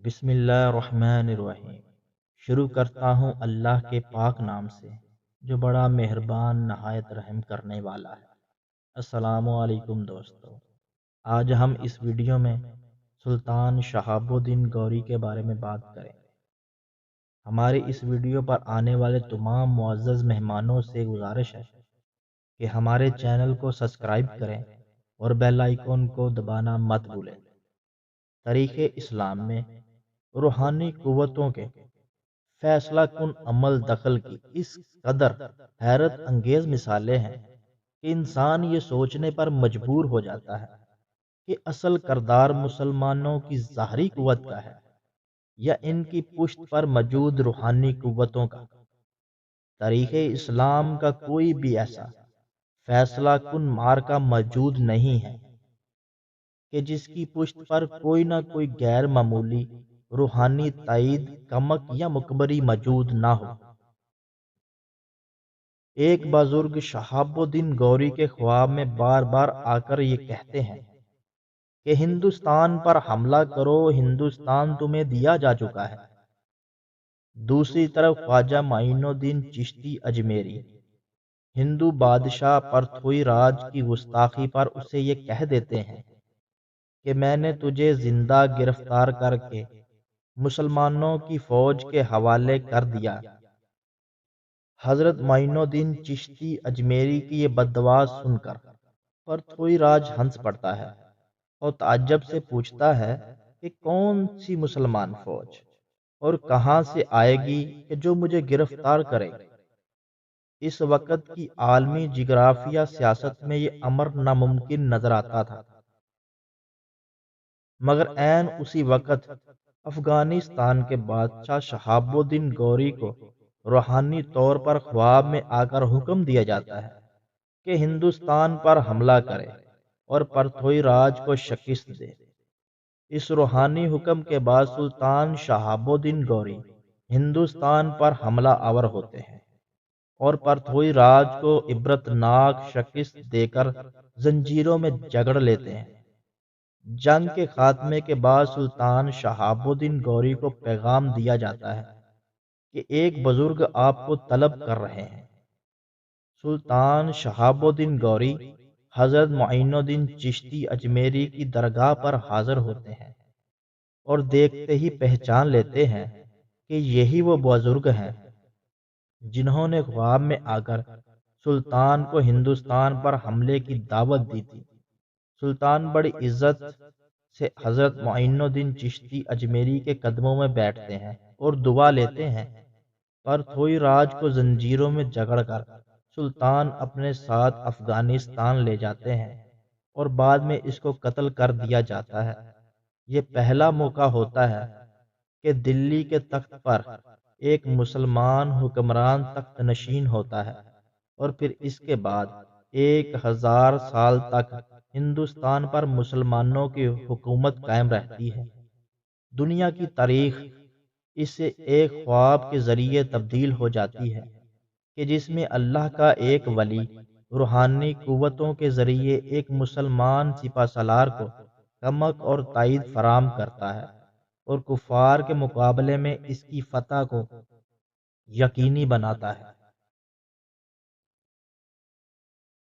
بسم اللہ الرحمن الرحیم۔ شروع کرتا ہوں اللہ کے پاک نام سے جو بڑا مہربان نہایت رحم کرنے والا ہے۔ السلام علیکم دوستو، آج ہم اس ویڈیو میں سلطان شہاب الدین غوری کے بارے میں بات کریں گے۔ ہمارے اس ویڈیو پر آنے والے تمام معزز مہمانوں سے گزارش ہے کہ ہمارے چینل کو سبسکرائب کریں اور بیل آئیکن کو دبانا مت بھولیں۔ تاریخ اسلام میں روحانی قوتوں کے فیصلہ کن عمل دخل کی اس قدر حیرت انگیز مثالیں ہیں کہ انسان یہ سوچنے پر مجبور ہو جاتا ہے کہ اصل کردار مسلمانوں کی ظاہری قوت کا ہے یا ان کی پشت پر موجود روحانی قوتوں کا۔ تاریخ اسلام کا کوئی بھی ایسا فیصلہ کن معرکہ موجود نہیں ہے کہ جس کی پشت پر کوئی نہ کوئی غیر معمولی روحانی تائید، کمک یا مقبری موجود نہ ہو۔ ایک بزرگ شہاب الدین غوری کے خواب میں بار بار آ کر یہ کہتے ہیں کہ ہندوستان پر حملہ کرو، ہندوستان تمہیں دیا جا چکا ہے۔ دوسری طرف خواجہ معین الدین چشتی اجمیری ہندو بادشاہ پرتھوی راج کی گستاخی پر اسے یہ کہہ دیتے ہیں کہ میں نے تجھے زندہ گرفتار کر کے مسلمانوں کی فوج کے حوالے کر دیا۔ حضرت معین الدین چشتی اجمیری کی یہ بددعا سن کر پرتھوی راج ہنس پڑتا ہے اور تعجب سے پوچھتا ہے کہ کون سی مسلمان فوج اور کہاں سے آئے گی کہ جو مجھے گرفتار کرے گی۔ اس وقت کی عالمی جغرافیہ سیاست میں یہ امر ناممکن نظر آتا تھا، مگر عین اسی وقت افغانستان کے بادشاہ شہاب الدین غوری کو روحانی طور پر خواب میں آ کر حکم دیا جاتا ہے کہ ہندوستان پر حملہ کرے اور پرتھوی راج کو شکست دے۔ اس روحانی حکم کے بعد سلطان شہاب الدین غوری ہندوستان پر حملہ آور ہوتے ہیں اور پرتھوی راج کو عبرتناک شکست دے کر زنجیروں میں جکڑ لیتے ہیں۔ جنگ کے خاتمے کے بعد سلطان شہاب الدین غوری کو پیغام دیا جاتا ہے کہ ایک بزرگ آپ کو طلب کر رہے ہیں۔ سلطان شہاب الدین غوری حضرت معین الدین چشتی اجمیری کی درگاہ پر حاضر ہوتے ہیں اور دیکھتے ہی پہچان لیتے ہیں کہ یہی وہ بزرگ ہیں جنہوں نے خواب میں آ کر سلطان کو ہندوستان پر حملے کی دعوت دی تھی۔ سلطان بڑی عزت سے حضرت معین الدین چشتی اجمیری کے قدموں میں بیٹھتے ہیں اور دعا لیتے ہیں۔ پرتھوی راج کو زنجیروں میں جکڑ کر سلطان اپنے ساتھ افغانستان لے جاتے ہیں اور بعد میں اس کو قتل کر دیا جاتا ہے۔ یہ پہلا موقع ہوتا ہے کہ دلی کے تخت پر ایک مسلمان حکمران تخت نشین ہوتا ہے اور پھر اس کے بعد 1000 سال تک ہندوستان پر مسلمانوں کی حکومت قائم رہتی ہے۔ دنیا کی تاریخ اس سے ایک خواب کے ذریعے تبدیل ہو جاتی ہے کہ جس میں اللہ کا ایک ولی روحانی قوتوں کے ذریعے ایک مسلمان سپہ سالار کو کمک اور تائید فراہم کرتا ہے اور کفار کے مقابلے میں اس کی فتح کو یقینی بناتا ہے۔